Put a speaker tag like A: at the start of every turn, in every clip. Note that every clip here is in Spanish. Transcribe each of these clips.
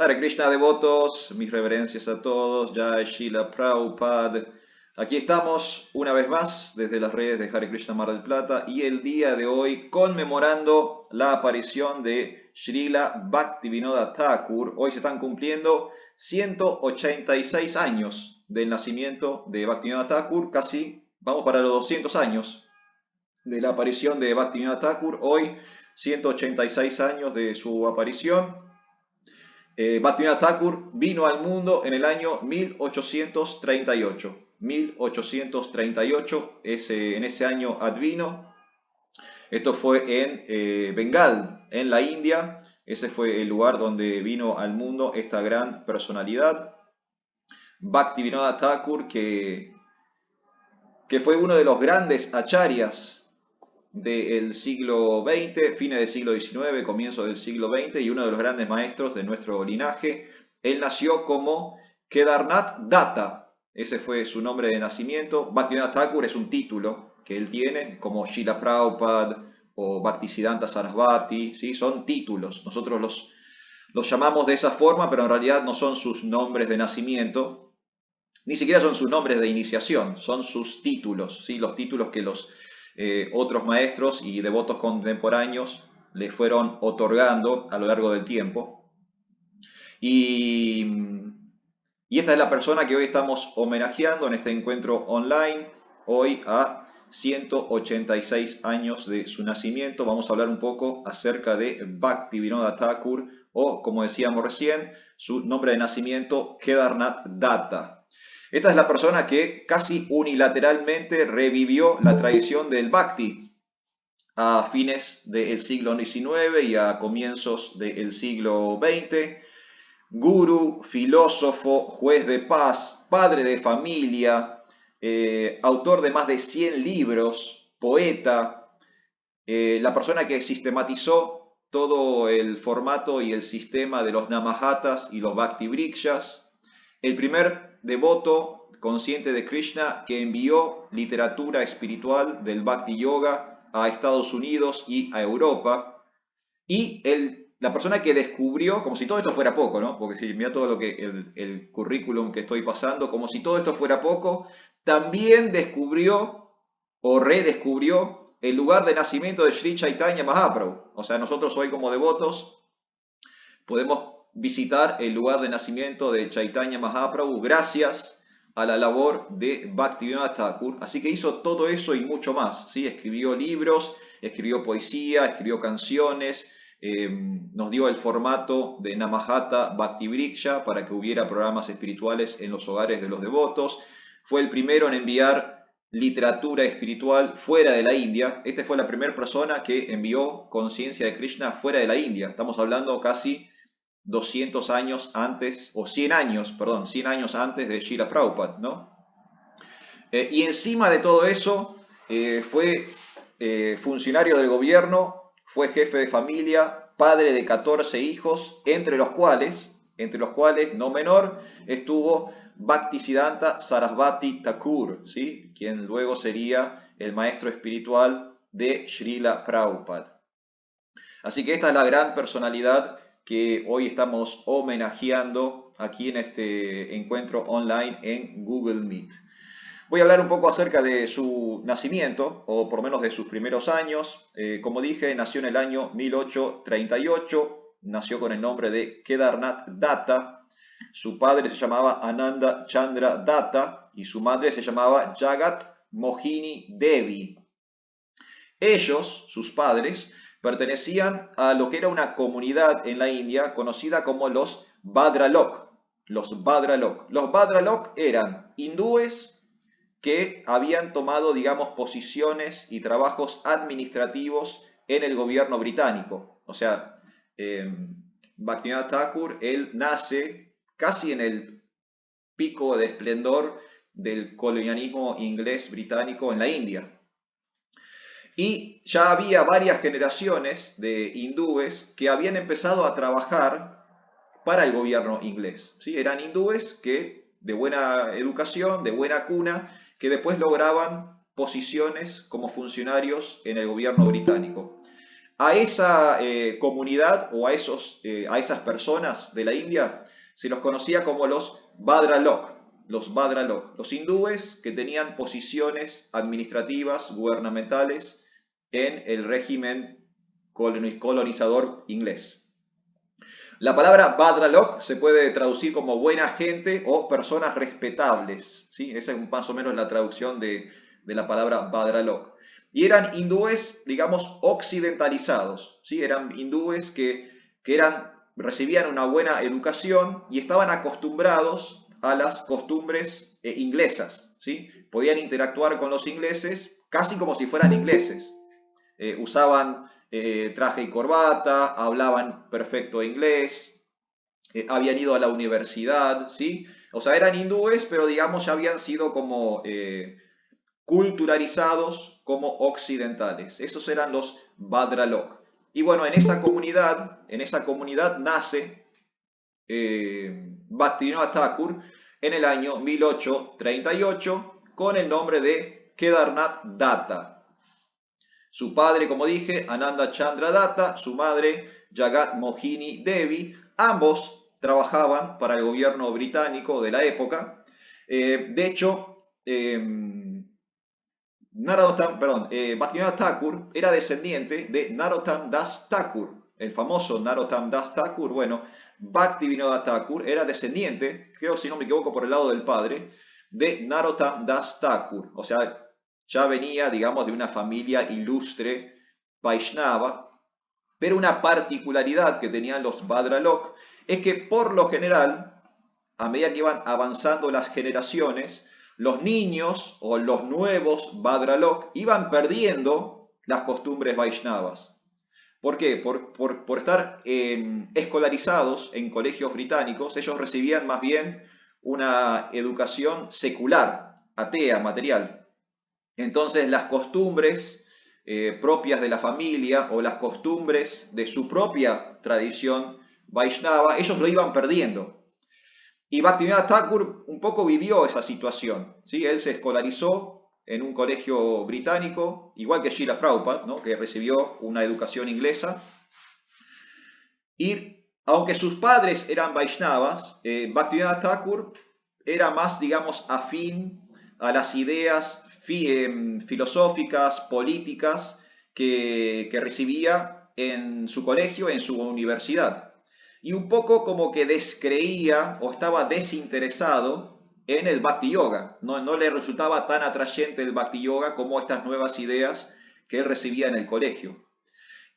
A: Hare Krishna devotos, mis reverencias a todos, Jai Srila Prabhupada. Aquí estamos una vez más desde las redes de Hare Krishna Mar del Plata y el día de hoy conmemorando la aparición de Srila Bhaktivinoda Thakur. Hoy se están cumpliendo 186 años del nacimiento de Bhaktivinoda Thakur, casi vamos para los 200 años de la aparición de Bhaktivinoda Thakur. Hoy 186 años de su aparición. Bhaktivinoda Thakur vino al mundo en el año 1838. 1838, en ese año advino. Esto fue en Bengal, en la India. Ese fue el lugar donde vino al mundo esta gran personalidad. Bhaktivinoda Thakur, que fue uno de los grandes acharyas del siglo XX, fines del siglo XIX, comienzo del siglo XX, y uno de los grandes maestros de nuestro linaje. Él nació como Kedarnath Datta, ese fue su nombre de nacimiento. Bhaktivinoda Thakur es un título que él tiene, como Srila Prabhupada o Bhaktisiddhanta Sarasvati, ¿sí? Son títulos, nosotros los llamamos de esa forma, pero en realidad no son sus nombres de nacimiento, ni siquiera son sus nombres de iniciación, son sus títulos, ¿sí? Los títulos que los otros maestros y devotos contemporáneos le fueron otorgando a lo largo del tiempo. Y esta es la persona que hoy estamos homenajeando en este encuentro online, hoy a 186 años de su nacimiento. Vamos a hablar un poco acerca de Bhaktivinoda Thakur, o como decíamos recién, su nombre de nacimiento, Kedarnath Datta. Esta es la persona que casi unilateralmente revivió la tradición del Bhakti a fines del siglo XIX y a comienzos del siglo XX. Guru, filósofo, juez de paz, padre de familia, autor de más de 100 libros, poeta, la persona que sistematizó todo el formato y el sistema de los Namahatas y los Bhakti Vrikshas, el primer devoto consciente de Krishna que envió literatura espiritual del Bhakti Yoga a Estados Unidos y a Europa, y la persona que descubrió, como si todo esto fuera poco, ¿no? Porque si mira todo lo que el currículum que estoy pasando, como si todo esto fuera poco, también descubrió o redescubrió el lugar de nacimiento de Sri Chaitanya Mahaprabhu. O sea, nosotros hoy como devotos podemos visitar el lugar de nacimiento de Chaitanya Mahaprabhu gracias a la labor de Bhaktivinoda Thakur. Así que hizo todo eso y mucho más, ¿sí? Escribió libros, escribió poesía, escribió canciones, nos dio el formato de Namahata Bhakti Vriksha para que hubiera programas espirituales en los hogares de los devotos. Fue el primero en enviar literatura espiritual fuera de la India. Esta fue la primera persona que envió conciencia de Krishna fuera de la India. Estamos hablando casi 200 años antes, o 100 años, perdón, 100 años antes de Srila Prabhupada, ¿no? Y encima de todo eso, fue funcionario del gobierno, fue jefe de familia, padre de 14 hijos, entre los cuales, no menor, estuvo Bhaktisiddhanta Sarasvati Thakur, ¿sí? Quien luego sería el maestro espiritual de Srila Prabhupada. Así que esta es la gran personalidad que hoy estamos homenajeando aquí en este encuentro online en Google Meet. Voy a hablar un poco acerca de su nacimiento, o por lo menos de sus primeros años. Como dije, nació en el año 1838, nació con el nombre de Kedarnath Datta. Su padre se llamaba Ananda Chandra Datta y su madre se llamaba Jagat Mohini Devi. Ellos, sus padres, pertenecían a lo que era una comunidad en la India conocida como los Bhadralok. Los Bhadralok. Los Bhadralok eran hindúes que habían tomado, digamos, posiciones y trabajos administrativos en el gobierno británico. O sea, Bhaktivinoda Thakur, él nace casi en el pico de esplendor del colonialismo inglés británico en la India. Y ya había varias generaciones de hindúes que habían empezado a trabajar para el gobierno inglés, ¿sí? Eran hindúes que de buena educación, de buena cuna, que después lograban posiciones como funcionarios en el gobierno británico. A esa comunidad o a esas personas de la India se los conocía como los Bhadralok, los hindúes que tenían posiciones administrativas, gubernamentales en el régimen colonizador inglés. La palabra Bhadralok se puede traducir como buena gente o personas respetables, ¿sí? Esa es más o menos la traducción de la palabra Bhadralok. Y eran hindúes, digamos, occidentalizados, ¿sí? Eran hindúes recibían una buena educación y estaban acostumbrados a las costumbres inglesas, ¿sí? Podían interactuar con los ingleses casi como si fueran ingleses. Usaban traje y corbata, hablaban perfecto inglés, habían ido a la universidad, ¿sí? O sea, eran hindúes, pero digamos ya habían sido como culturalizados como occidentales. Esos eran los Bhadralok. Y bueno, en esa comunidad nace Bhaktivinoda Thakur en el año 1838 con el nombre de Kedarnath Datta. Su padre, como dije, Ananda Chandra Datta, su madre Jagat Mohini Devi, ambos trabajaban para el gobierno británico de la época. De hecho, Bhaktivinoda Thakur era descendiente de Narottam Das Thakur, el famoso Narottam Das Thakur. Bueno, Bhaktivinoda Thakur era descendiente, creo si no me equivoco por el lado del padre, de Narottam Das Thakur. O sea, ya venía, digamos, de una familia ilustre Vaishnava, pero una particularidad que tenían los Bhadralok es que por lo general, a medida que iban avanzando las generaciones, los niños o los nuevos Bhadralok iban perdiendo las costumbres Vaishnavas. ¿Por qué? Por estar escolarizados en colegios británicos, ellos recibían más bien una educación secular, atea, material. Entonces las costumbres propias de la familia o las costumbres de su propia tradición Vaishnava, ellos lo iban perdiendo. Y Bhaktivinoda Thakur un poco vivió esa situación, ¿sí? Él se escolarizó en un colegio británico, igual que Srila Prabhupada, ¿no? Que recibió una educación inglesa. Y aunque sus padres eran Vaishnavas, Bhaktivinoda Thakur era más, digamos, afín a las ideas filosóficas, políticas que recibía en su colegio, en su universidad. Y un poco como que descreía o estaba desinteresado en el Bhakti Yoga. No le resultaba tan atrayente el Bhakti Yoga como estas nuevas ideas que él recibía en el colegio.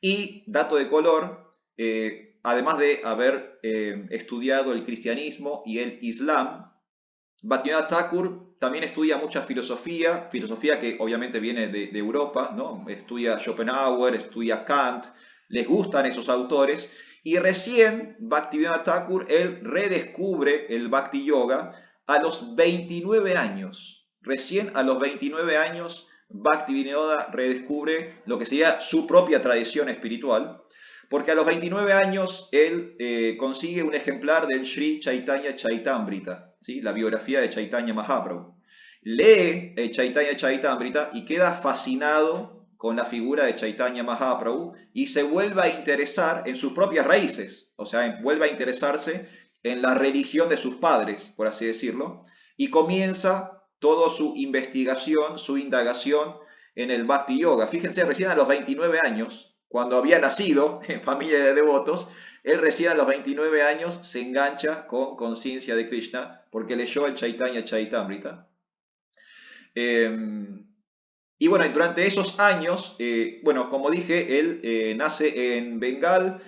A: Y, dato de color, además de haber estudiado el cristianismo y el islam, Bhaktivinoda Thakur también estudia mucha filosofía que obviamente viene de Europa, ¿no? Estudia Schopenhauer, estudia Kant, les gustan esos autores, y recién Bhaktivinoda Thakur, él redescubre el Bhakti Yoga a los 29 años. Recién a los 29 años Bhaktivinoda redescubre lo que sería su propia tradición espiritual, porque a los 29 años él consigue un ejemplar del Sri Chaitanya Chaitamrita, ¿sí? La biografía de Chaitanya Mahaprabhu. Lee el Chaitanya Chaitamrita y queda fascinado con la figura de Chaitanya Mahaprabhu y se vuelve a interesar en sus propias raíces, o sea, vuelve a interesarse en la religión de sus padres, por así decirlo, y comienza toda su investigación, su indagación en el Bhakti Yoga. Fíjense, recién a los 29 años, cuando había nacido en familia de devotos, él recién a los 29 años se engancha con conciencia de Krishna porque leyó el Chaitanya Chaitamrita. Y bueno, durante esos años, bueno, como dije, él nace en Bengal,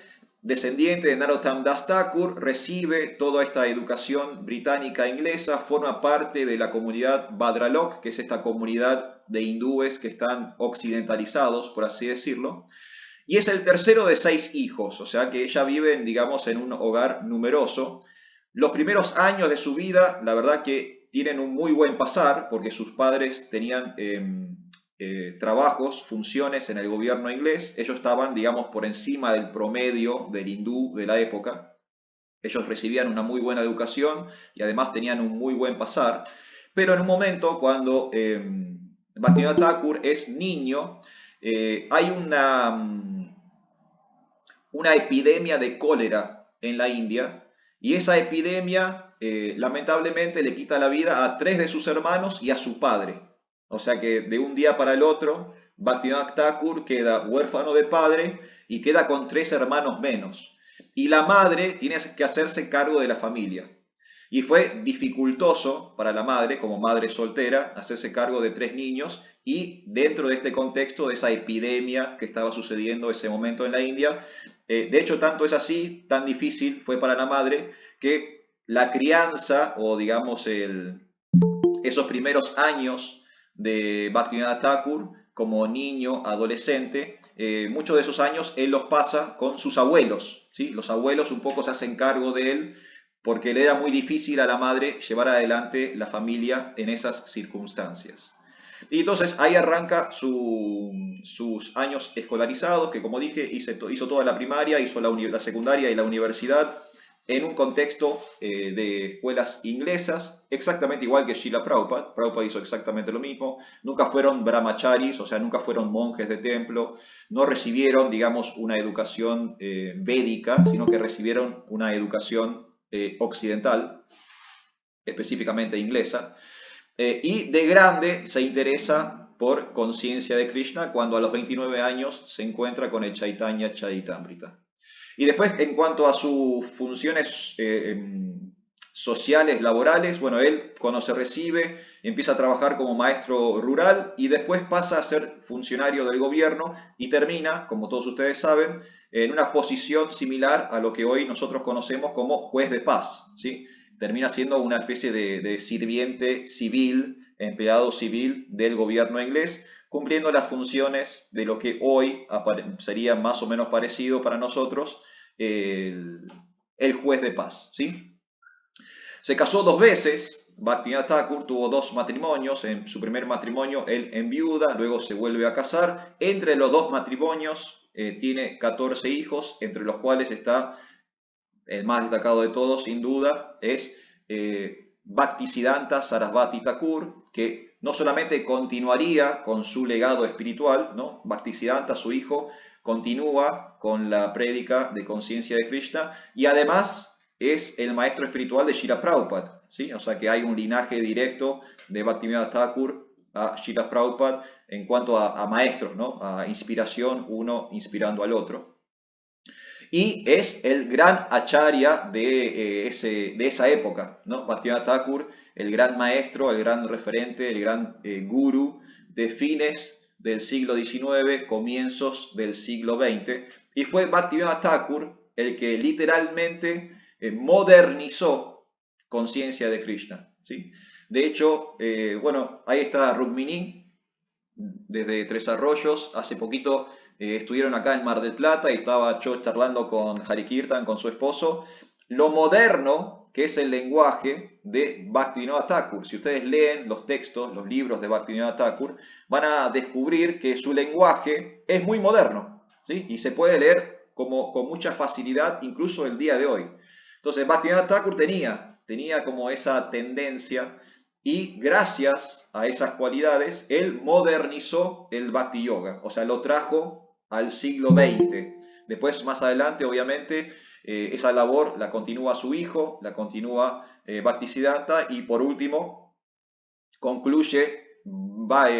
A: descendiente de Narottam Das Thakur, recibe toda esta educación británica inglesa, forma parte de la comunidad Bhadralok, que es esta comunidad de hindúes que están occidentalizados, por así decirlo, y es el tercero de 6 hijos, o sea que ella vive, digamos, en un hogar numeroso. Los primeros años de su vida, la verdad que tienen un muy buen pasar, porque sus padres tenían trabajos, funciones en el gobierno inglés. Ellos estaban, digamos, por encima del promedio del hindú de la época. Ellos recibían una muy buena educación y además tenían un muy buen pasar. Pero en un momento, cuando Bhaktivinoda Thakur es niño, hay una epidemia de cólera en la India, y esa epidemia lamentablemente le quita la vida a 3 de sus hermanos y a su padre. O sea que de un día para el otro, Bhaktivinoda Thakur queda huérfano de padre y queda con 3 hermanos menos. Y la madre tiene que hacerse cargo de la familia. Y fue dificultoso para la madre, como madre soltera, hacerse cargo de 3 niños, y dentro de este contexto de esa epidemia que estaba sucediendo en ese momento en la India. De hecho, tanto es así, tan difícil fue para la madre, que la crianza, o digamos esos primeros años de Bhaktivinoda Thakur como niño, adolescente, muchos de esos años él los pasa con sus abuelos, ¿sí? Los abuelos un poco se hacen cargo de él, porque le era muy difícil a la madre llevar adelante la familia en esas circunstancias. Y entonces ahí arranca sus años escolarizados, que como dije, hizo toda la primaria, hizo la secundaria y la universidad en un contexto de escuelas inglesas, exactamente igual que Srila Prabhupada. Prabhupada hizo exactamente lo mismo. Nunca fueron brahmacharis, o sea, nunca fueron monjes de templo, no recibieron, digamos, una educación védica, sino que recibieron una educación occidental, específicamente inglesa. Y de grande se interesa por conciencia de Krishna cuando a los 29 años se encuentra con el Chaitanya Charitamrita. Y después, en cuanto a sus funciones sociales, laborales, bueno, él cuando se recibe empieza a trabajar como maestro rural y después pasa a ser funcionario del gobierno y termina, como todos ustedes saben, en una posición similar a lo que hoy nosotros conocemos como juez de paz, ¿sí? Termina siendo una especie de sirviente civil, empleado civil del gobierno inglés, cumpliendo las funciones de lo que hoy sería más o menos parecido para nosotros el juez de paz, ¿sí? Se casó 2 veces. Bhaktivinoda Thakur tuvo 2 matrimonios. En su primer matrimonio él enviuda, luego se vuelve a casar. Entre los 2 matrimonios tiene 14 hijos, entre los cuales está el más destacado de todos, sin duda, es Bhaktisiddhanta Sarasvati Thakur, que no solamente continuaría con su legado espiritual, ¿no? Bhaktisiddhanta, su hijo, continúa con la prédica de conciencia de Krishna y además es el maestro espiritual de Srila Prabhupada, ¿sí? O sea que hay un linaje directo de Bhaktivinoda Thakur a Srila Prabhupada en cuanto a maestros, ¿no? A inspiración, uno inspirando al otro. Y es el gran acharya de esa época, ¿no? Bhaktivinoda Thakur, el gran maestro, el gran referente, el gran guru de fines del siglo XIX, comienzos del siglo XX. Y fue Bhaktivinoda Thakur el que literalmente modernizó conciencia de Krishna, ¿sí? De hecho, bueno, ahí está Rukmini, desde Tres Arroyos. Hace poquito estuvieron acá en Mar del Plata y estaba yo charlando con Hari Kirtan, con su esposo, lo moderno que es el lenguaje de Bhaktivinoda Thakur. Si ustedes leen los textos, los libros de Bhaktivinoda Thakur, van a descubrir que su lenguaje es muy moderno, ¿sí? Y se puede leer con mucha facilidad, incluso el día de hoy. Entonces, Bhaktivinoda Thakur tenía como esa tendencia, y gracias a esas cualidades, él modernizó el Bhakti Yoga, o sea, lo trajo al siglo XX. Después, más adelante, obviamente, esa labor la continúa su hijo, la continúa Bhaktisiddhanta, y por último, concluye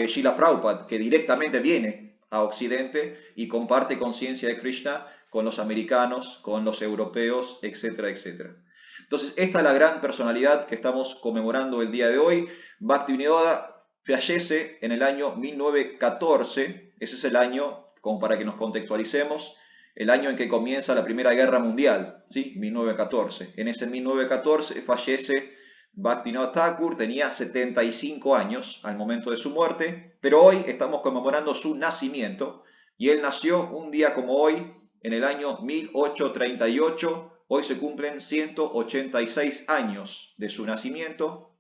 A: Srila Prabhupada, que directamente viene a Occidente y comparte conciencia de Krishna con los americanos, con los europeos, etcétera, etcétera. Entonces, esta es la gran personalidad que estamos conmemorando el día de hoy. Bhaktivinoda fallece en el año 1914, ese es el año, como para que nos contextualicemos, el año en que comienza la Primera Guerra Mundial, ¿sí? 1914. En ese 1914 fallece Bhaktivinoda Thakur, tenía 75 años al momento de su muerte, pero hoy estamos conmemorando su nacimiento, y él nació un día como hoy, en el año 1838, hoy se cumplen 186 años de su nacimiento,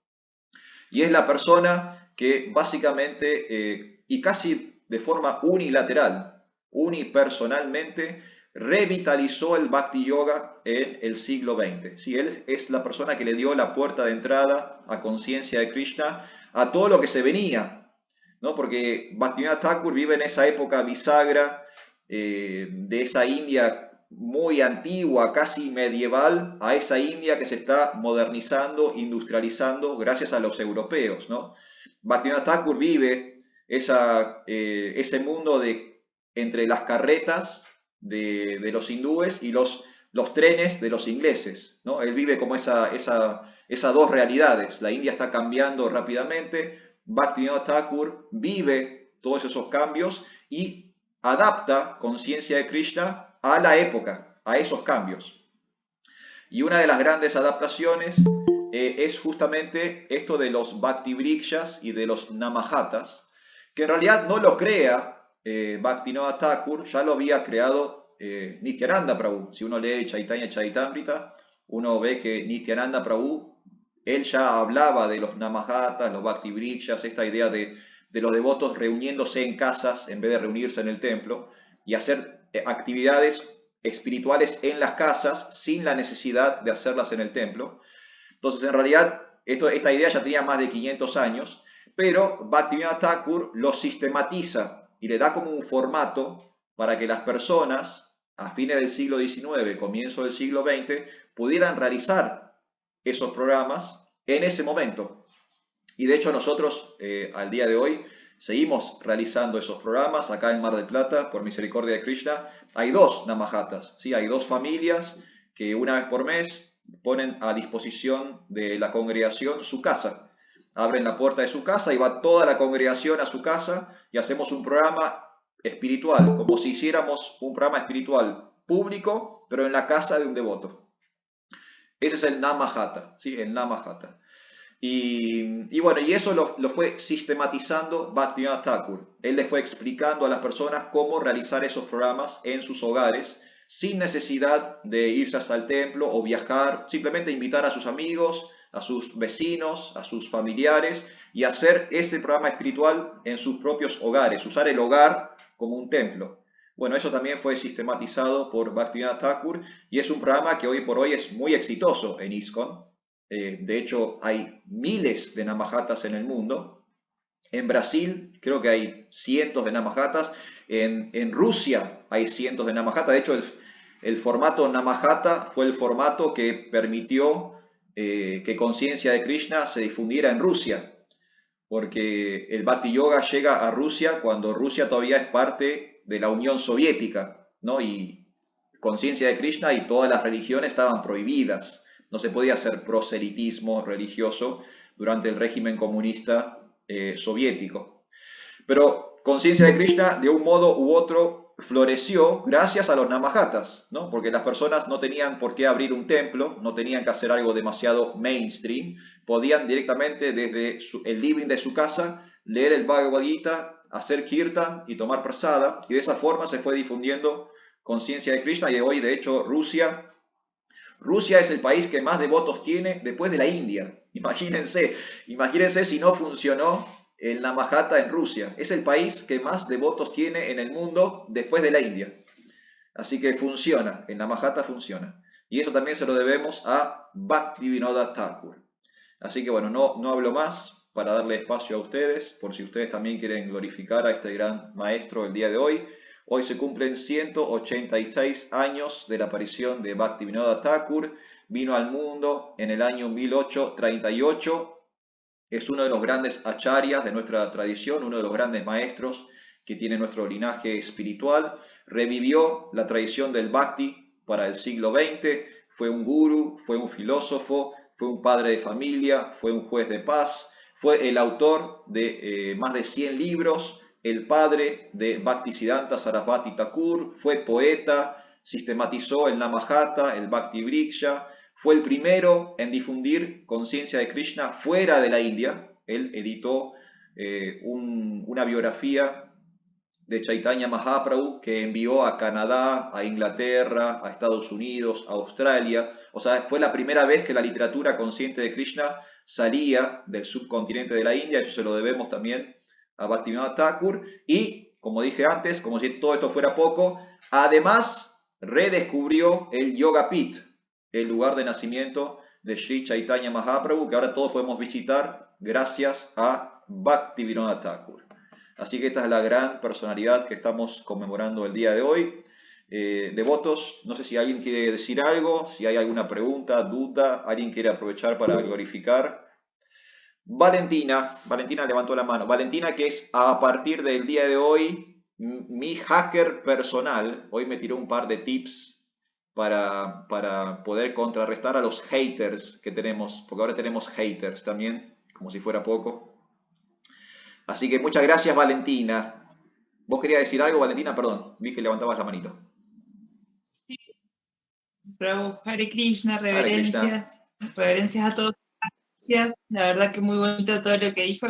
A: y es la persona que básicamente y casi de forma unilateral, unipersonalmente, revitalizó el Bhakti Yoga en el siglo XX. Sí, él es la persona que le dio la puerta de entrada a conciencia de Krishna, a todo lo que se venía, ¿no? Porque Bhaktivinoda Thakur vive en esa época bisagra de esa India muy antigua, casi medieval, a esa India que se está modernizando, industrializando gracias a los europeos, ¿no? Bhaktivinoda Thakur vive ese mundo de entre las carretas de los hindúes y los trenes de los ingleses, ¿no? Él vive como esas dos realidades. La India está cambiando rápidamente, Bhaktivinoda Thakur vive todos esos cambios y adapta conciencia de Krishna a la época, a esos cambios. Y una de las grandes adaptaciones es justamente esto de los Bhakti Vrikshas y de los Namahatas, que en realidad no lo crea Bhaktivinoda Thakur, ya lo había creado Nityananda Prabhu. Si uno lee Chaitanya Charitamrita, uno ve que Nityananda Prabhu, él ya hablaba de los Namahatas, los Bhakti Vrikshas, esta idea de los devotos reuniéndose en casas en vez de reunirse en el templo y hacer actividades espirituales en las casas sin la necesidad de hacerlas en el templo. Entonces, en realidad, esta idea ya tenía más de 500 años, pero Bhaktivinoda Thakur lo sistematiza y le da como un formato para que las personas a fines del siglo XIX, comienzo del siglo XX, pudieran realizar esos programas en ese momento. Y de hecho nosotros al día de hoy seguimos realizando esos programas. Acá en Mar del Plata, por misericordia de Krishna, hay 2 Namahatas, ¿sí? Hay 2 familias que una vez por mes ponen a disposición de la congregación su casa. Abren la puerta de su casa y va toda la congregación a su casa y hacemos un programa espiritual, como si hiciéramos un programa espiritual público, pero en la casa de un devoto. Ese es el Namahata, ¿sí? El Namahata. Y bueno, y eso lo fue sistematizando Bhaktivinoda Thakur. Él le fue explicando a las personas cómo realizar esos programas en sus hogares, sin necesidad de irse hasta el templo o viajar, simplemente invitar a sus amigos, a sus vecinos, a sus familiares y hacer ese programa espiritual en sus propios hogares, usar el hogar como un templo. Bueno, eso también fue sistematizado por Bhaktivinoda Thakur y es un programa que hoy por hoy es muy exitoso en ISKCON. De hecho, hay miles de Namahatas en el mundo. En Brasil creo que hay cientos de Namahatas. En Rusia hay cientos de Namahatas. De hecho, el formato Namahata fue el formato que permitió que conciencia de Krishna se difundiera en Rusia. Porque el Bhakti Yoga llega a Rusia cuando Rusia todavía es parte de la Unión Soviética, ¿no? Y conciencia de Krishna y todas las religiones estaban prohibidas. No se podía hacer proselitismo religioso durante el régimen comunista soviético. Pero conciencia de Krishna, de un modo u otro, floreció gracias a los Namahatas, ¿no? Porque las personas no tenían por qué abrir un templo, no tenían que hacer algo demasiado mainstream, podían directamente desde el living de su casa leer el Bhagavad Gita, hacer kirtan y tomar prasada, y de esa forma se fue difundiendo conciencia de Krishna. Y hoy, de hecho, Rusia es el país que más devotos tiene después de la India. Imagínense si no funcionó el Namahata en Rusia. Es el país que más devotos tiene en el mundo después de la India. Así que funciona, el Namahata funciona. Y eso también se lo debemos a Bhaktivinoda Thakur. Así que bueno, no hablo más para darle espacio a ustedes, por si ustedes también quieren glorificar a este gran maestro el día de hoy. Hoy se cumplen 186 años de la aparición de Bhaktivinoda Thakur. Vino al mundo en el año 1838. Es uno de los grandes acharyas de nuestra tradición, uno de los grandes maestros que tiene nuestro linaje espiritual. Revivió la tradición del Bhakti para el siglo XX. Fue un gurú, fue un filósofo, fue un padre de familia, fue un juez de paz. Fue el autor de más de 100 libros. El padre de Bhaktisiddhanta Sarasvati Thakur, fue poeta, sistematizó el Namahata, el Bhakti Vriksha, fue el primero en difundir conciencia de Krishna fuera de la India. Él editó una biografía de Chaitanya Mahaprabhu que envió a Canadá, a Inglaterra, a Estados Unidos, a Australia. O sea, fue la primera vez que la literatura consciente de Krishna salía del subcontinente de la India. Eso se lo debemos también a Bhaktivinoda Thakur. Y, como dije antes, como si todo esto fuera poco, además redescubrió el Yoga Pit, el lugar de nacimiento de Sri Chaitanya Mahaprabhu, que ahora todos podemos visitar gracias a Bhaktivinoda Thakur. Así que esta es la gran personalidad que estamos conmemorando el día de hoy. devotos, no sé si alguien quiere decir algo, si hay alguna pregunta, duda, alguien quiere aprovechar para glorificar. Valentina levantó la mano. Valentina, que es a partir del día de hoy mi hacker personal. Hoy me tiró un par de tips para poder contrarrestar a los haters que tenemos, porque ahora tenemos haters también, como si fuera poco. Así que muchas gracias, Valentina. ¿Vos querías decir algo, Valentina? Perdón, vi que levantabas la manito.
B: Prabhu, Hare Krishna,
A: Hare Krishna.
B: reverencias, reverencias a todos. Gracias. La verdad que muy bonito todo lo que dijo.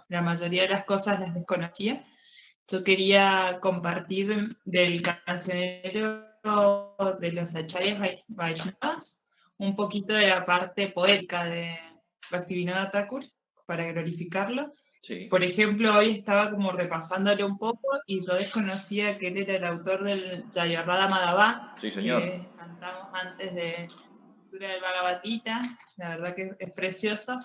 B: La mayoría de las cosas las desconocía. Yo quería compartir del cancionero de los Acharyas Vaishnavas un poquito de la parte poética de Bhaktivinoda Thakur para glorificarlo.
A: Sí,
B: Por ejemplo, hoy estaba como repasándolo un poco y yo desconocía que él era el autor del Jayarada Madhava,
A: sí, señor.
B: que cantamos antes de la lectura del Bhagavad Gita. La verdad que es precioso.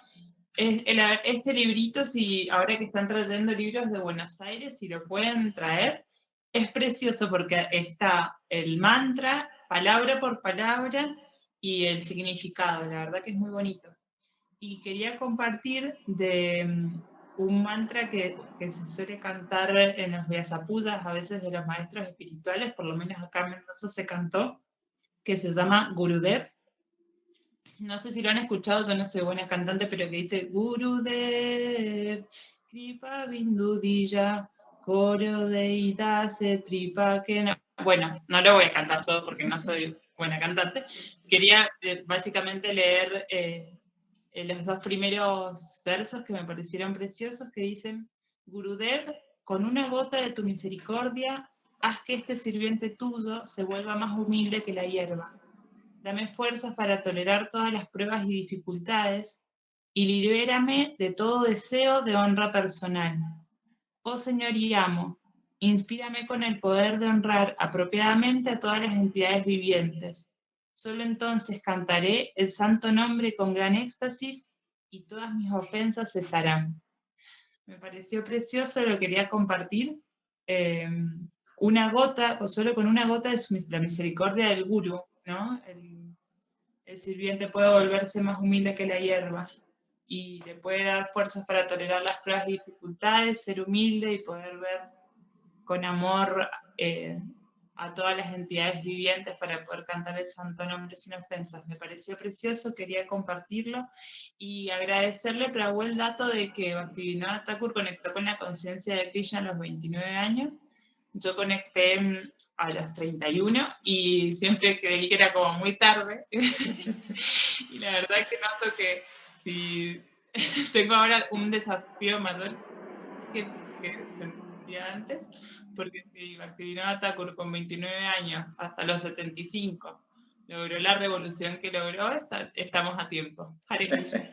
B: Este librito, si ahora que están trayendo libros de Buenos Aires, si lo pueden traer, es precioso porque está el mantra, palabra por palabra, y el significado. La verdad que es muy bonito. Y quería compartir de un mantra que se suele cantar en los Vyasapuyas, a veces de los maestros espirituales, por lo menos acá en Mendoza se cantó, que se llama Gurudev. No sé si lo han escuchado, yo no soy buena cantante, pero que dice Gurudev, Kripa Bindudilla, Coro Deidase, Tripa que no. Bueno, no lo voy a cantar todo porque no soy buena cantante. Quería básicamente leer los dos primeros versos que me parecieron preciosos, que dicen, Gurudev, con una gota de tu misericordia, haz que este sirviente tuyo se vuelva más humilde que la hierba. Dame fuerzas para tolerar todas las pruebas y dificultades, y libérame de todo deseo de honra personal. Oh Señor y amo, inspírame con el poder de honrar apropiadamente a todas las entidades vivientes. Solo entonces cantaré el santo nombre con gran éxtasis y todas mis ofensas cesarán. Me pareció precioso, lo quería compartir. Eh, una gota, o solo con una gota de la misericordia del Guru, ¿no? El sirviente puede volverse más humilde que la hierba y le puede dar fuerzas para tolerar las pruebas y dificultades, ser humilde y poder ver con amor a todas las entidades vivientes para poder cantar el santo nombre sin ofensas. Me pareció precioso, quería compartirlo y agradecerle Prabhu el dato de que Bhaktivinoda Thakur conectó con la conciencia de Krishna a los 29 años. Yo conecté a los 31 y siempre creí que era como muy tarde. Y la verdad es que noto que si tengo ahora un desafío mayor que sentía antes, porque si Bhaktivinoda Thakur con 29 años hasta los 75 logró la revolución que logró, estamos a tiempo. Hare Krishna.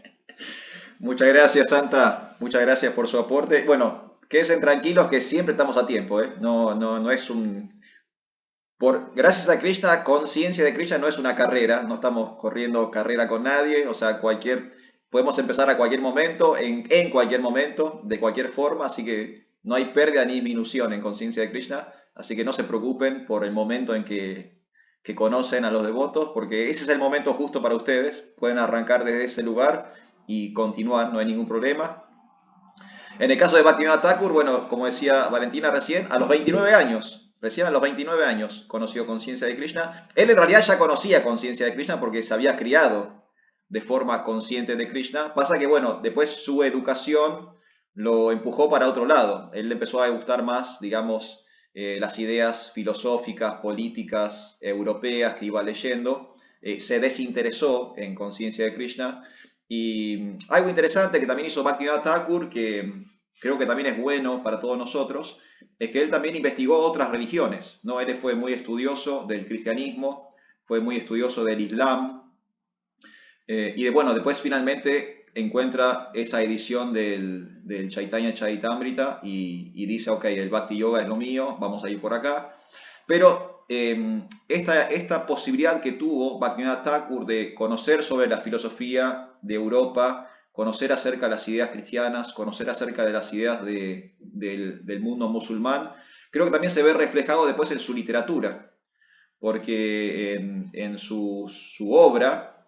A: Muchas gracias, Santa. Muchas gracias por su aporte. Bueno, quédense tranquilos que siempre estamos a tiempo, ¿eh? No es un... gracias a Krishna, conciencia de Krishna no es una carrera, no estamos corriendo carrera con nadie, o sea, podemos empezar a cualquier momento, en cualquier momento, de cualquier forma, así que no hay pérdida ni disminución en conciencia de Krishna, así que no se preocupen por el momento en que conocen a los devotos, porque ese es el momento justo para ustedes, pueden arrancar desde ese lugar y continuar, no hay ningún problema. En el caso de Bhaktivinoda Thakur, bueno, como decía Valentina recién, a los 29 años, recién a los 29 años conoció conciencia de Krishna. Él en realidad ya conocía conciencia de Krishna porque se había criado de forma consciente de Krishna. Pasa que, bueno, después su educación lo empujó para otro lado. Él le empezó a gustar más, digamos, las ideas filosóficas, políticas, europeas que iba leyendo. Se desinteresó en conciencia de Krishna. Y algo interesante que también hizo Bhaktivinoda Thakur, que creo que también es bueno para todos nosotros, es que él también investigó otras religiones, ¿no? Él fue muy estudioso del cristianismo, fue muy estudioso del islam, bueno, después finalmente encuentra esa edición del Chaitanya Charitamrita y dice, ok, el Bhakti Yoga es lo mío, vamos a ir por acá. Pero esta posibilidad que tuvo Bhaktivinoda Thakur de conocer sobre la filosofía de Europa, conocer acerca de las ideas cristianas, conocer acerca de las ideas del mundo musulmán, creo que también se ve reflejado después en su literatura. porque en su obra,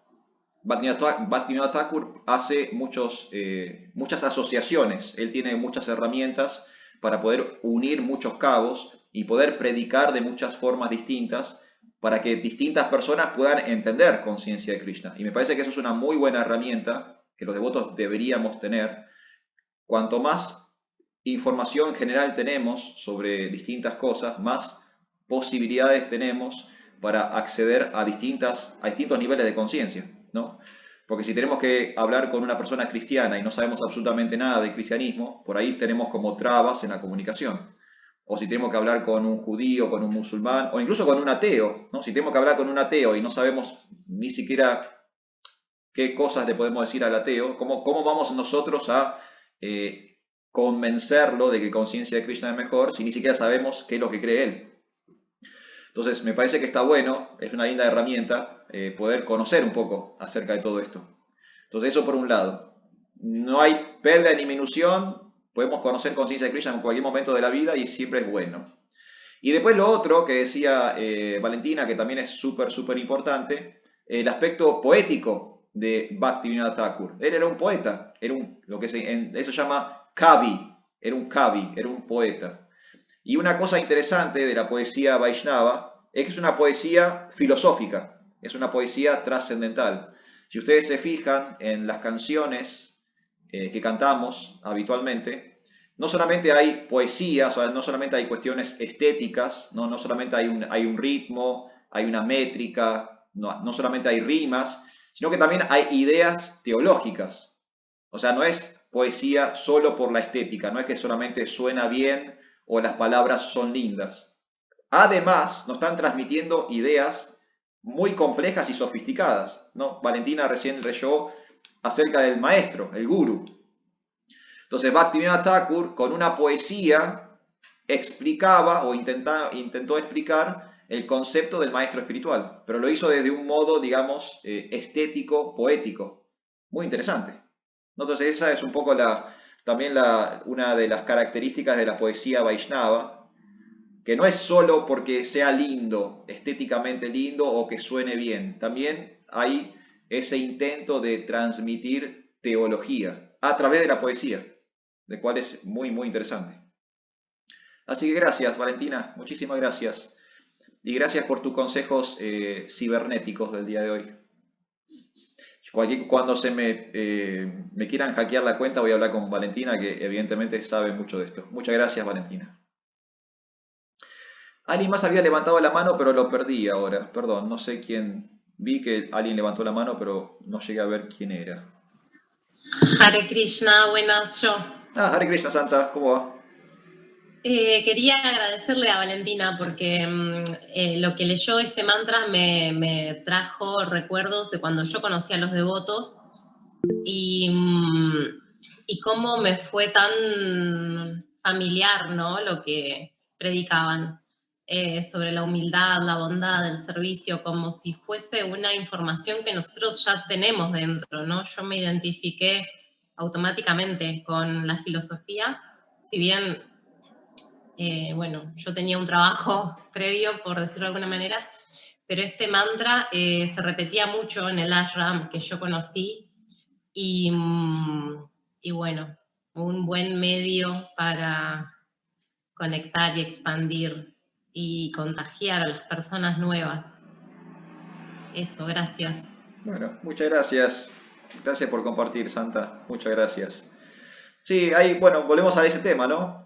A: Bhaktivinoda Thakur hace muchas asociaciones, él tiene muchas herramientas para poder unir muchos cabos y poder predicar de muchas formas distintas para que distintas personas puedan entender conciencia de Krishna. Y me parece que eso es una muy buena herramienta que los devotos deberíamos tener. Cuanto más información general tenemos sobre distintas cosas, más posibilidades tenemos para acceder a distintos niveles de conciencia, ¿no? Porque si tenemos que hablar con una persona cristiana y no sabemos absolutamente nada de cristianismo, por ahí tenemos como trabas en la comunicación. O si tenemos que hablar con un judío, con un musulmán, o incluso con un ateo, ¿no? Si tenemos que hablar con un ateo y no sabemos ni siquiera qué cosas le podemos decir al ateo, cómo vamos nosotros a convencerlo de que conciencia de Krishna es mejor si ni siquiera sabemos qué es lo que cree él? Entonces, me parece que está bueno, es una linda herramienta poder conocer un poco acerca de todo esto. Entonces, eso por un lado. No hay pérdida ni disminución, podemos conocer conciencia de Krishna en cualquier momento de la vida y siempre es bueno. Y después lo otro que decía Valentina, que también es súper importante, el aspecto poético de Bhaktivinoda Thakur. Él era un poeta, lo que eso se llama kavi, era un poeta. Y una cosa interesante de la poesía Vaishnava es que es una poesía filosófica, es una poesía trascendental. Si ustedes se fijan en las canciones que cantamos habitualmente, no solamente hay poesía, o sea, no solamente hay cuestiones estéticas, no solamente hay un ritmo, hay una métrica, no solamente hay rimas, sino que también hay ideas teológicas. O sea, no es poesía solo por la estética, no es que solamente suena bien o las palabras son lindas. Además, nos están transmitiendo ideas muy complejas y sofisticadas, ¿no? Valentina recién leyó acerca del maestro, el guru. Entonces, Bhaktivinoda Thakur, con una poesía, explicaba o intentó explicar el concepto del maestro espiritual, pero lo hizo desde un modo, digamos, estético, poético. Muy interesante. Entonces, esa es un poco también una de las características de la poesía Vaishnava, que no es solo porque sea lindo, estéticamente lindo o que suene bien, también hay ese intento de transmitir teología a través de la poesía, de cual es muy interesante. Así que gracias, Valentina, muchísimas gracias. Y gracias por tus consejos cibernéticos del día de hoy. Cuando me quieran hackear la cuenta, voy a hablar con Valentina, que evidentemente sabe mucho de esto. Muchas gracias, Valentina. Alguien más había levantado la mano, pero lo perdí ahora. Perdón, no sé quién. Vi que alguien levantó la mano, pero no llegué a ver quién era.
C: Hare Krishna, buenas, yo.
A: Hare Krishna, Santa, ¿cómo va?
C: Quería agradecerle a Valentina porque lo que leyó este mantra me trajo recuerdos de cuando yo conocí a los devotos y cómo me fue tan familiar, ¿no? Lo que predicaban sobre la humildad, la bondad, el servicio, como si fuese una información que nosotros ya tenemos dentro, ¿no? Yo me identifiqué automáticamente con la filosofía, si bien bueno, yo tenía un trabajo previo, por decirlo de alguna manera, pero este mantra se repetía mucho en el ashram que yo conocí y bueno, un buen medio para conectar y expandir y contagiar a las personas nuevas. Eso, gracias.
A: Bueno, muchas gracias. Gracias por compartir, Santa. Muchas gracias. Sí, bueno, volvemos a ese tema, ¿no?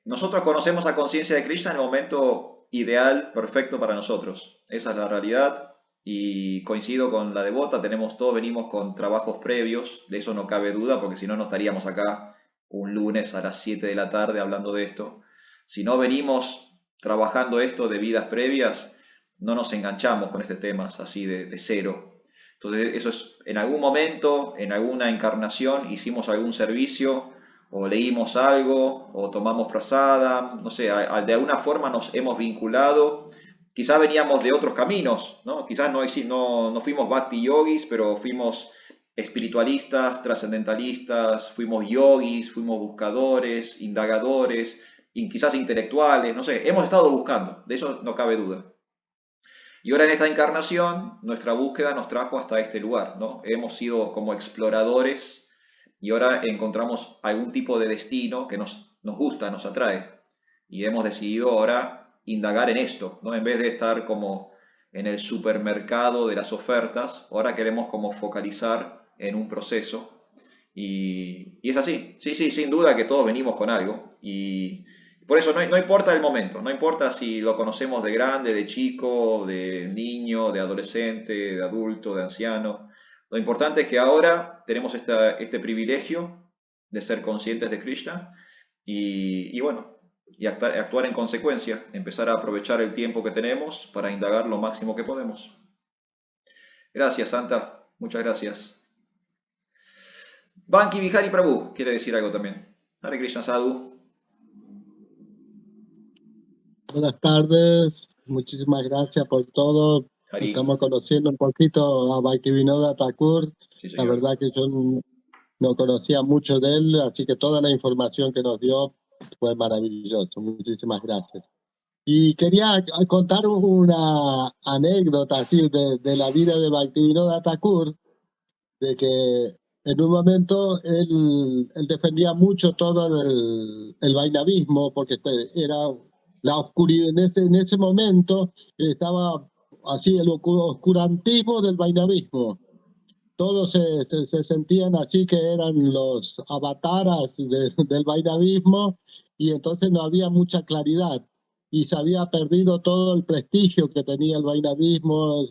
A: Nosotros conocemos a conciencia de Krishna en el momento ideal, perfecto para nosotros. Esa es la realidad y coincido con la devota, todos venimos con trabajos previos, de eso no cabe duda, porque si no, no estaríamos acá un lunes a las 7 de la tarde hablando de esto. Si no venimos trabajando esto de vidas previas, no nos enganchamos con este tema así de cero. Entonces, eso es, en algún momento, en alguna encarnación, hicimos algún servicio, o leímos algo, o tomamos prasada, no sé, de alguna forma nos hemos vinculado. Quizás veníamos de otros caminos, ¿no? Quizás no fuimos bhakti yogis, pero fuimos espiritualistas, trascendentalistas, fuimos yogis, fuimos buscadores, indagadores, y quizás intelectuales, no sé, hemos estado buscando, de eso no cabe duda. Y ahora en esta encarnación, nuestra búsqueda nos trajo hasta este lugar, ¿no? Hemos sido como exploradores y ahora encontramos algún tipo de destino que nos gusta, nos atrae. Y hemos decidido ahora indagar en esto, ¿no? En vez de estar como en el supermercado de las ofertas, ahora queremos como focalizar en un proceso. Y es así, sí, sí, sin duda que todos venimos con algo. Y por eso no importa el momento, no importa si lo conocemos de grande, de chico, de niño, de adolescente, de adulto, de anciano. Lo importante es que ahora tenemos este privilegio de ser conscientes de Krishna y bueno, y actuar en consecuencia, empezar a aprovechar el tiempo que tenemos para indagar lo máximo que podemos. Gracias, Santa. Muchas gracias. Banki Vihari Prabhu quiere decir algo también. Hare Krishna Sadhu.
D: Buenas tardes, muchísimas gracias por todo.
A: Hari.
D: Estamos conociendo un poquito a Bhaktivinoda Thakur.
A: Sí,
D: La
A: señor.
D: verdad que yo no conocía mucho de él, así que toda la información que nos dio fue maravilloso. Muchísimas gracias. Y quería contar una anécdota así de la vida de Bhaktivinoda Thakur, de que en un momento él defendía mucho todo el vainavismo, porque era la oscuridad. En ese momento estaba así el oscurantismo del vainavismo. Todos se sentían así que eran los avataras del vainavismo, y entonces no había mucha claridad. Y se había perdido todo el prestigio que tenía el vainavismo.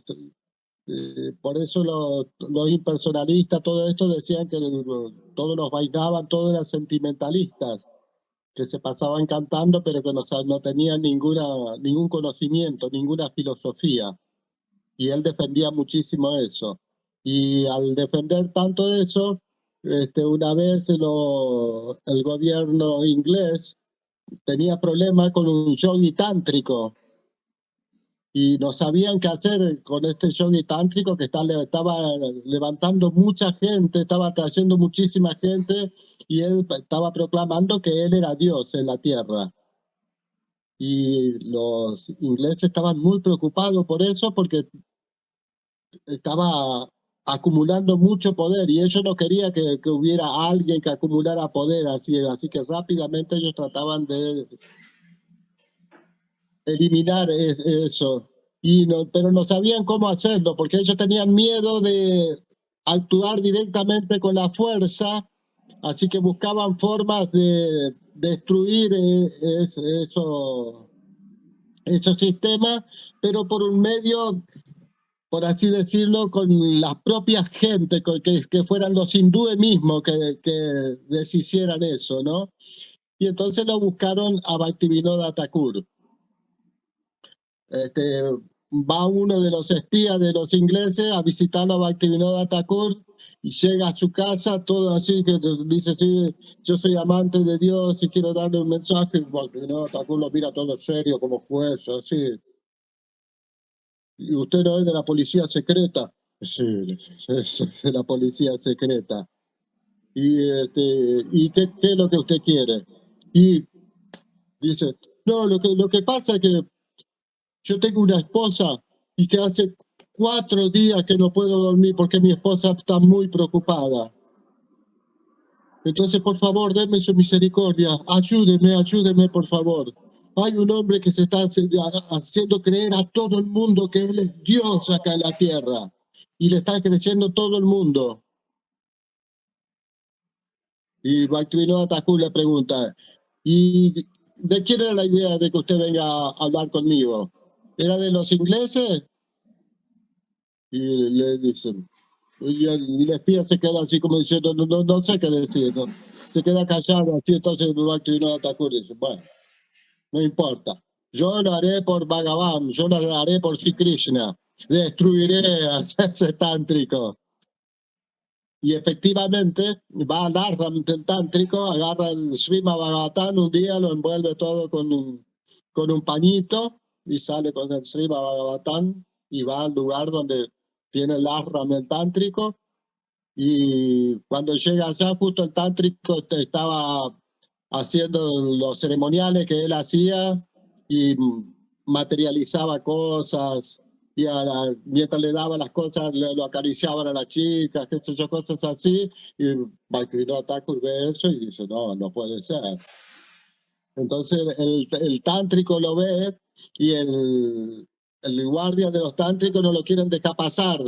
D: Por eso los impersonalistas, todo esto, decían que todos los bailaban, todos eran sentimentalistas, que se pasaban cantando, pero que no tenían ningún conocimiento, ninguna filosofía. Y él defendía muchísimo eso. Y al defender tanto eso, una vez el gobierno inglés tenía problemas con un yogi tántrico, y no sabían qué hacer con este yogi tántrico que estaba levantando mucha gente, estaba trayendo muchísima gente, y él estaba proclamando que él era Dios en la tierra. Y los ingleses estaban muy preocupados por eso, porque estaba acumulando mucho poder, y ellos no querían que hubiera alguien que acumulara poder, así que rápidamente ellos trataban de eliminar eso, pero no sabían cómo hacerlo, porque ellos tenían miedo de actuar directamente con la fuerza, así que buscaban formas de destruir esos sistemas, pero por un medio, por así decirlo, con las propias gente, que fueran los hindúes mismos que deshicieran eso, ¿no? Y entonces lo buscaron a Bhaktivinoda Thakur. Va uno de los espías de los ingleses a visitar a Bhaktivinoda Thakur, y llega a su casa todo así, que dice: sí, yo soy amante de Dios y quiero darle un mensaje. Y Bhaktivinoda Thakur lo mira todo serio, como juez, así. ¿Y usted no es de la policía secreta? Sí, es de la policía secreta. ¿Y qué es lo que usted quiere? Y dice: no, lo que pasa es que yo tengo una esposa y que hace 4 días que no puedo dormir porque mi esposa está muy preocupada. Entonces, por favor, denme su misericordia. Ayúdeme, por favor. Hay un hombre que se está haciendo creer a todo el mundo que él es Dios acá en la tierra. Y le está creyendo todo el mundo. Y Bhaktivinoda Thakur le pregunta: ¿y de quién era la idea de que usted venga a hablar conmigo? ¿Era de los ingleses? Y le dicen, y el espía se queda así como diciendo: no sé qué decir, ¿no? Se queda callado así. Entonces Bhaktivinoda Thakur dice: bueno, no importa, yo lo haré por Bhagavan, yo lo haré por Sri Krishna, destruiré a ese tántrico. Y efectivamente va al ashram del tántrico, agarra el Srimad Bhagavatam un día, lo envuelve todo con un pañito, y sale con el Srimad Bhagavatam y va al lugar donde tiene el ashram del tántrico. Y cuando llega allá, justo el tántrico estaba haciendo los ceremoniales que él hacía, y materializaba cosas, y mientras le daba las cosas, lo acariciaban a las chicas, qué sé yo, cosas así, y Bhaktivinoda Thakur ve eso y dice, no, no puede ser. Entonces el tántrico lo ve y el guardia de los tántricos no lo quieren dejar pasar,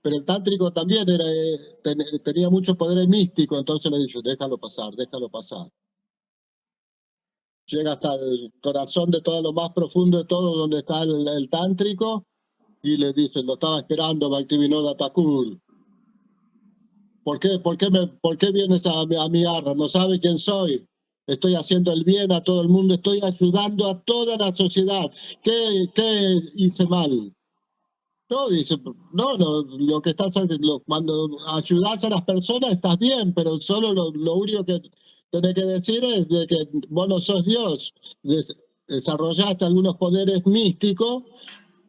D: pero el tántrico también tenía mucho poder místico, entonces le dice, déjalo pasar, déjalo pasar. Llega hasta el corazón de todo lo más profundo de todo, donde está el tántrico, y le dice, lo estaba esperando Bhaktivinoda Thakur. ¿Por qué vienes a mi arra? ¿No sabe quién soy? Estoy haciendo el bien a todo el mundo, estoy ayudando a toda la sociedad. ¿Qué hice mal? No, dice, no, lo que estás haciendo, cuando ayudas a las personas estás bien, pero solo lo único que tenés que decir es de que vos no sos Dios. Desarrollaste algunos poderes místicos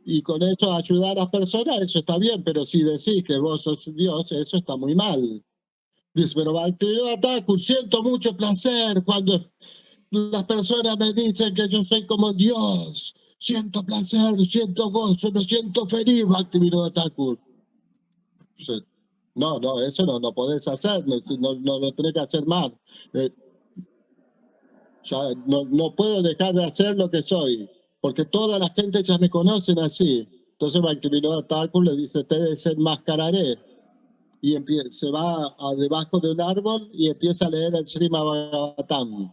D: y con eso ayudar a las personas, eso está bien, pero si decís que vos sos Dios, eso está muy mal. Dice, pero Bhaktivinoda Thakur, siento mucho placer cuando las personas me dicen que yo soy como Dios. Siento placer, siento gozo, me siento feliz, Bhaktivinoda Thakur. Dice, no, eso no podés hacer, no lo tenés que hacer más. Ya no puedo dejar de hacer lo que soy, porque toda la gente ya me conocen así. Entonces Bhaktivinoda Thakur le dice, te desenmascararé. Y se va debajo de un árbol y empieza a leer el Srimad Bhagavatam.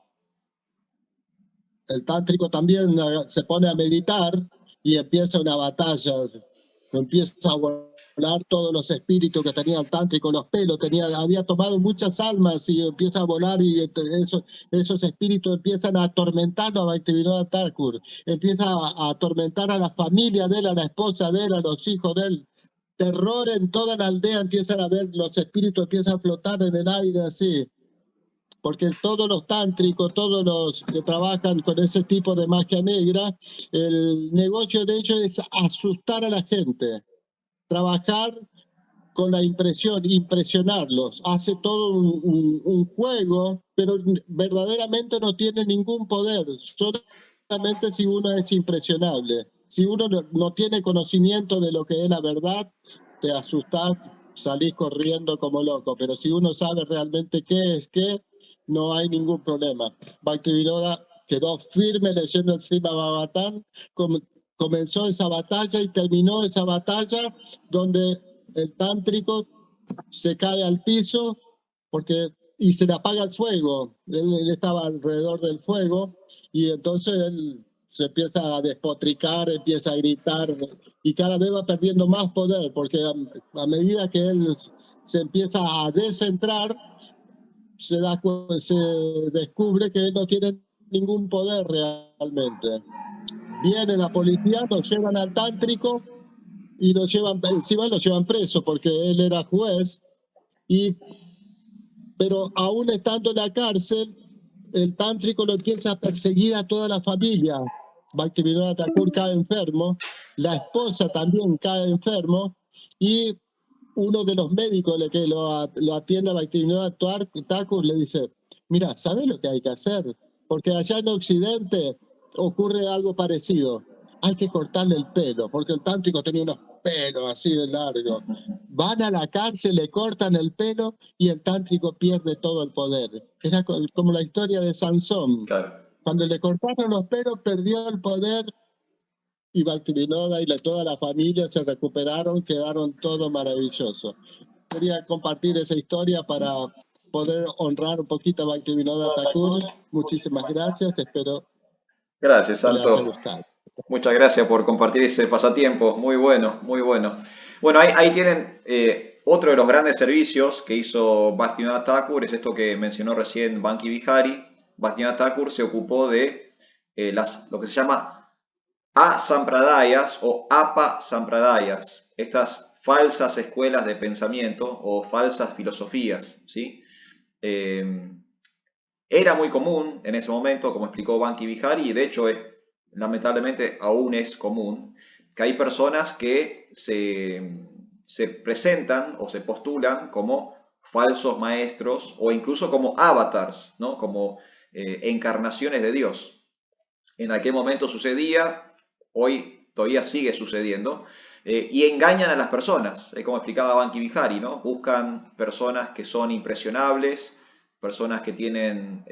D: El tántrico también se pone a meditar y empieza una batalla. Empieza a volar todos los espíritus que tenía el tántrico, los pelos, había tomado muchas almas y empieza a volar y esos espíritus empiezan a atormentarlo a Bhaktivinoda Thakur. Empieza a atormentar a la familia de él, a la esposa de él, a los hijos de él. Terror en toda la aldea, empiezan a ver, los espíritus empiezan a flotar en el aire así, porque todos los tántricos, todos los que trabajan con ese tipo de magia negra, el negocio de ellos es asustar a la gente, trabajar con la impresión, impresionarlos, hace todo un juego, pero verdaderamente no tiene ningún poder, solamente si uno es impresionable. Si uno no tiene conocimiento de lo que es la verdad, te asustás, salís corriendo como loco. Pero si uno sabe realmente qué es qué, no hay ningún problema. Bhaktivinoda quedó firme leyendo el Srimad Bhagavatam, comenzó esa batalla y terminó esa batalla donde el tántrico se cae al piso y se le apaga el fuego. Él estaba alrededor del fuego y entonces él se empieza a despotricar, empieza a gritar y cada vez va perdiendo más poder porque a medida que él se empieza a descentrar, se descubre que él no tiene ningún poder realmente. Viene la policía, lo llevan al tántrico y encima lo llevan preso porque él era juez, pero aún estando en la cárcel, el tántrico lo empieza a perseguir a toda la familia. Bhaktivinoda Thakur cae enfermo, la esposa también cae enfermo, y uno de los médicos que lo atiende a Bhaktivinoda Thakur le dice, mira, ¿sabes lo que hay que hacer? Porque allá en Occidente ocurre algo parecido. Hay que cortarle el pelo, porque el tántrico tenía unos pelos así de largo. Van a la cárcel, le cortan el pelo y el tántrico pierde todo el poder. Era como la historia de Sansón.
A: Claro.
D: Cuando le cortaron los pelos, perdió el poder y Bhaktivinoda y toda la familia se recuperaron, quedaron todo maravilloso. Quería compartir esa historia para poder honrar un poquito a Bhaktivinoda Thakur. Muchísimas gracias, espero
A: Gracias,
D: que les haya
A: Santo.
D: gustado.
A: Muchas gracias por compartir ese pasatiempo. Muy bueno, muy bueno. Bueno, ahí tienen otro de los grandes servicios que hizo Bhaktivinoda Thakur, es esto que mencionó recién Banki Bihari. Bhaktivinoda Thakur se ocupó de lo que se llama asampradayas o apasampradayas, estas falsas escuelas de pensamiento o falsas filosofías, ¿sí? Era muy común en ese momento, como explicó Banki Bihari, y de hecho lamentablemente aún es común, que hay personas que se presentan o se postulan como falsos maestros o incluso como avatars, ¿no? Como encarnaciones de Dios. En aquel momento sucedía, hoy todavía sigue sucediendo, y engañan a las personas, como explicaba Banki Bihari, ¿no? Buscan personas que son impresionables, personas que tienen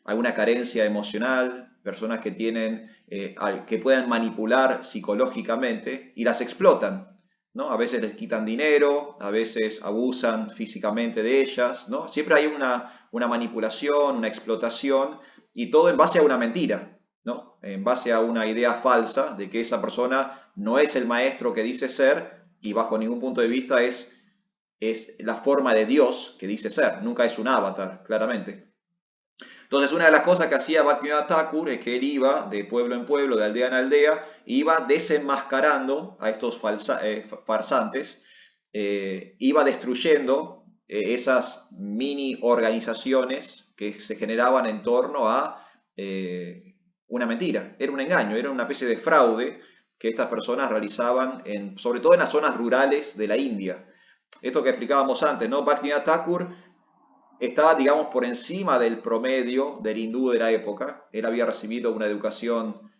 A: alguna carencia emocional, personas que tienen, que puedan manipular psicológicamente y las explotan, ¿no? A veces les quitan dinero, a veces abusan físicamente de ellas, ¿no? Siempre hay una manipulación, una explotación y todo en base a una mentira, ¿no? En base a una idea falsa de que esa persona no es el maestro que dice ser y bajo ningún punto de vista es la forma de Dios que dice ser, nunca es un avatar, claramente. Entonces, una de las cosas que hacía Bhaktivinoda Thakur es que él iba de pueblo en pueblo, de aldea en aldea, e iba desenmascarando a estos farsantes, iba destruyendo esas mini organizaciones que se generaban en torno a una mentira. Era un engaño, era una especie de fraude que estas personas realizaban, sobre todo en las zonas rurales de la India. Esto que explicábamos antes, ¿no? Bhaktivinoda Thakur estaba, digamos, por encima del promedio del hindú de la época. Él había recibido una educación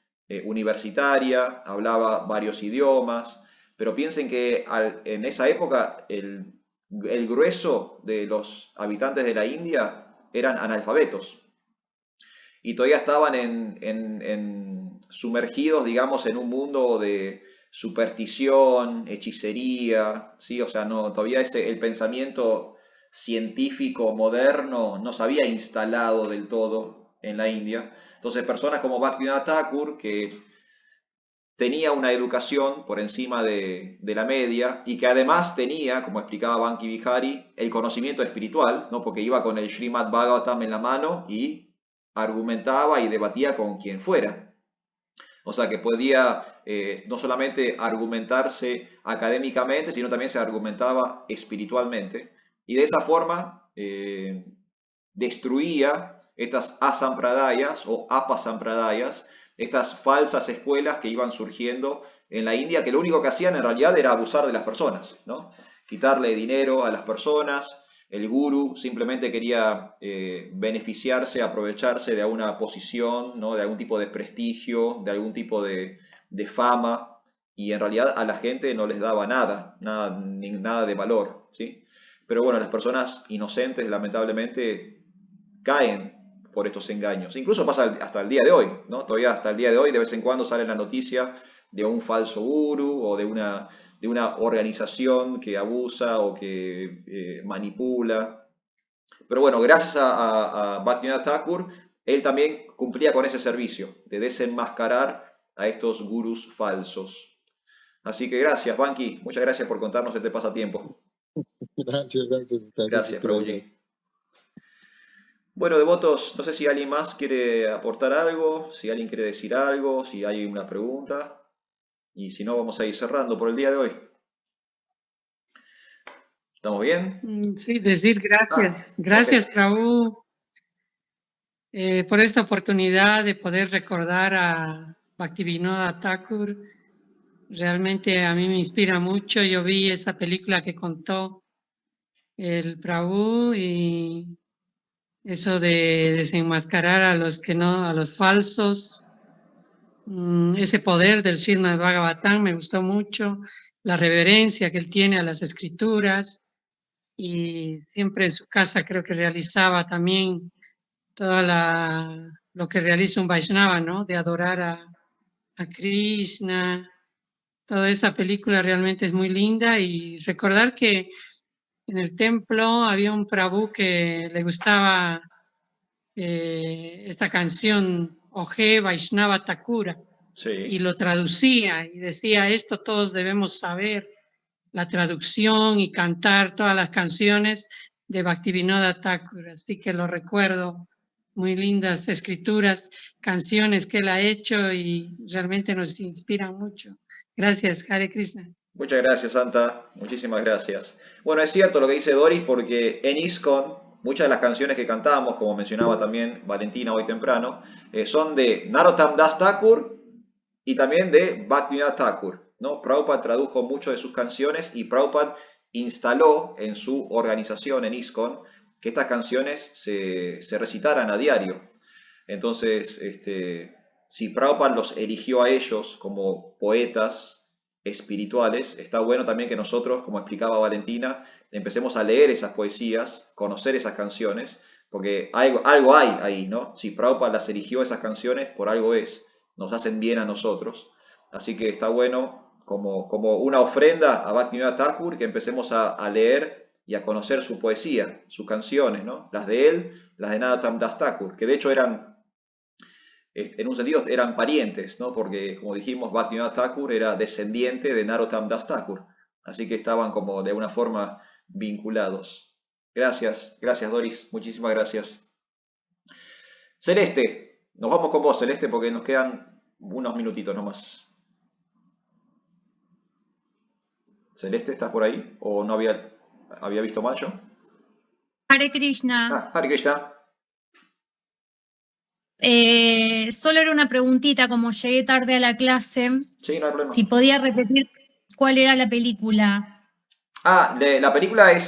A: universitaria, hablaba varios idiomas, pero piensen que en esa época el grueso de los habitantes de la India eran analfabetos y todavía estaban sumergidos, digamos, en un mundo de superstición, hechicería, ¿sí? O sea, no, todavía el pensamiento científico moderno no se había instalado del todo en la India. Entonces, personas como Bhaktivinoda Thakur, que tenía una educación por encima de la media y que además tenía, como explicaba Banki Bihari, el conocimiento espiritual, ¿no? Porque iba con el Srimad Bhagavatam en la mano y argumentaba y debatía con quien fuera. O sea que podía no solamente argumentarse académicamente, sino también se argumentaba espiritualmente. Y de esa forma destruía estas asampradayas o apasampradayas, estas falsas escuelas que iban surgiendo en la India, que lo único que hacían en realidad era abusar de las personas, ¿no? Quitarle dinero a las personas. El gurú simplemente quería beneficiarse, aprovecharse de alguna posición, ¿no? De algún tipo de prestigio, de algún tipo de fama, y en realidad a la gente no les daba nada de valor, ¿sí? Pero bueno, las personas inocentes lamentablemente caen por estos engaños. Incluso pasa hasta el día de hoy, ¿no? Todavía hasta el día de hoy de vez en cuando sale la noticia de un falso gurú o de una organización que abusa o que manipula. Pero bueno, gracias a Bhaktivinoda Thakur, él también cumplía con ese servicio de desenmascarar a estos gurús falsos. Así que gracias, Banki, muchas gracias por contarnos este pasatiempo.
D: Gracias.
A: Gracias, Prabhuji. Bueno, devotos, no sé si alguien más quiere aportar algo, si alguien quiere decir algo, si hay una pregunta. Y si no, vamos a ir cerrando por el día de hoy. ¿Estamos bien?
E: Sí, decir gracias. Gracias, okay. Prabhu, por esta oportunidad de poder recordar a Bhaktivinoda Thakur. Realmente a mí me inspira mucho. Yo vi esa película que contó el Prabhu y eso de desenmascarar a los que no, a los falsos. Ese poder del Srimad Bhagavatam me gustó mucho, la reverencia que él tiene a las escrituras, y siempre en su casa creo que realizaba también lo que realiza un Vaishnava, ¿no? De adorar a Krishna. Toda esa película realmente es muy linda, y recordar que en el templo había un Prabhu que le gustaba esta canción Oje Vaishnava Thakura. Sí. Y lo traducía y decía, esto todos debemos saber, la traducción y cantar todas las canciones de Bhaktivinoda Thakur. Así que lo recuerdo, muy lindas escrituras, canciones que él ha hecho y realmente nos inspiran mucho. Gracias, Hare Krishna.
A: Muchas gracias, Santa. Muchísimas gracias. Bueno, es cierto lo que dice Doris, porque en ISKCON muchas de las canciones que cantamos, como mencionaba también Valentina hoy temprano, son de Narottam Das Thakur y también de Bhaktivinoda Thakur, ¿no? Prabhupada tradujo muchas de sus canciones y Prabhupada instaló en su organización en ISKCON que estas canciones se recitaran a diario. Entonces, si Prabhupada los eligió a ellos como poetas espirituales, está bueno también que nosotros, como explicaba Valentina, empecemos a leer esas poesías, conocer esas canciones, porque algo hay ahí, ¿no? Si Prabhupada las eligió esas canciones, por algo es, nos hacen bien a nosotros. Así que está bueno como una ofrenda a Bhaktivinoda Thakur que empecemos a leer y a conocer su poesía, sus canciones, ¿no? Las de él, las de Narottam Das Thakur, que de hecho eran, en un sentido, eran parientes, ¿no? Porque, como dijimos, Bhaktivinoda Thakur era descendiente de Narottam Das Thakur, así que estaban como de alguna forma vinculados. Gracias, gracias Doris, muchísimas gracias. Celeste, nos vamos con vos, Celeste, porque nos quedan unos minutitos nomás. Celeste, ¿estás por ahí? ¿O no había visto mal yo?
F: Hare Krishna.
A: Ah, Hare Krishna.
F: Solo era una preguntita, como llegué tarde a la clase,
A: Sí, no hay problema.
F: si podía repetir cuál era la película.
A: Ah, la película es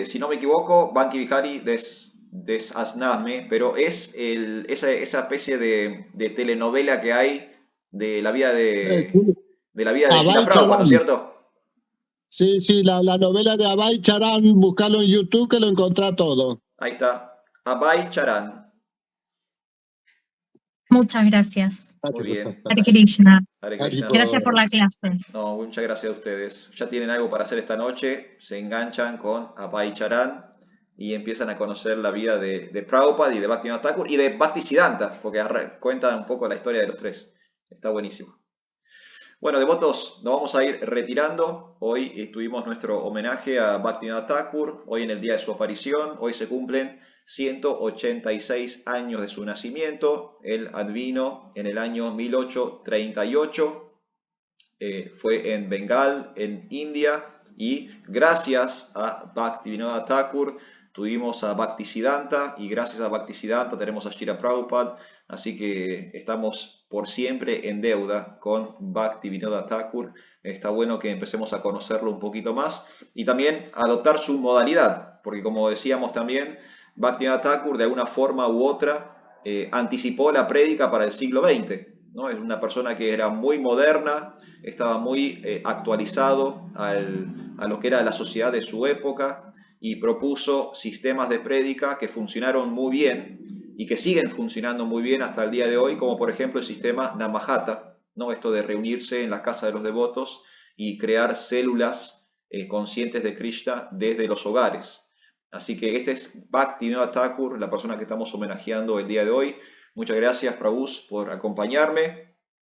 A: si no me equivoco, Banki Bihari des Asname, pero es esa especie de telenovela que hay de la vida de la vida de Srila
D: Abhay
A: Prabhupada, ¿no es
D: Charan.
A: cierto?
D: Sí, sí, la novela de Abhay Charan, buscarlo en YouTube que lo encontrá todo.
A: Ahí está, Abhay Charan.
F: Muchas gracias.
A: Muy bien.
F: Hare Krishna.
A: Hare Krishna.
F: Gracias por la clase.
A: No, muchas gracias a ustedes. Ya tienen algo para hacer esta noche, se enganchan con Abhay Charan y empiezan a conocer la vida de Prabhupada y de Bhaktivinoda Thakur y de Bhaktisiddhanta, porque cuentan un poco la historia de los tres. Está buenísimo. Bueno, devotos, nos vamos a ir retirando. Hoy tuvimos nuestro homenaje a Bhaktivinoda Thakur, hoy en el día de su aparición. Hoy se cumplen 186 años de su nacimiento. Él advino en el año 1838. Fue en Bengal, en India, y gracias a Bhaktivinoda Thakur tuvimos a Bhaktisiddhanta, y gracias a Bhaktisiddhanta tenemos a Srila Prabhupada, así que estamos por siempre en deuda con Bhaktivinoda Thakur. Está bueno que empecemos a conocerlo un poquito más y también adoptar su modalidad, porque como decíamos también, Bhaktivinoda Thakur de alguna forma u otra anticipó la prédica para el siglo XX. ¿No? Es una persona que era muy moderna, estaba muy actualizado a lo que era la sociedad de su época y propuso sistemas de prédica que funcionaron muy bien y que siguen funcionando muy bien hasta el día de hoy, como por ejemplo el sistema Namahata, ¿no? Esto de reunirse en la casa de los devotos y crear células conscientes de Krishna desde los hogares. Así que este es Bhaktivinoda Thakur, la persona que estamos homenajeando el día de hoy. Muchas gracias, Prabhu, por acompañarme.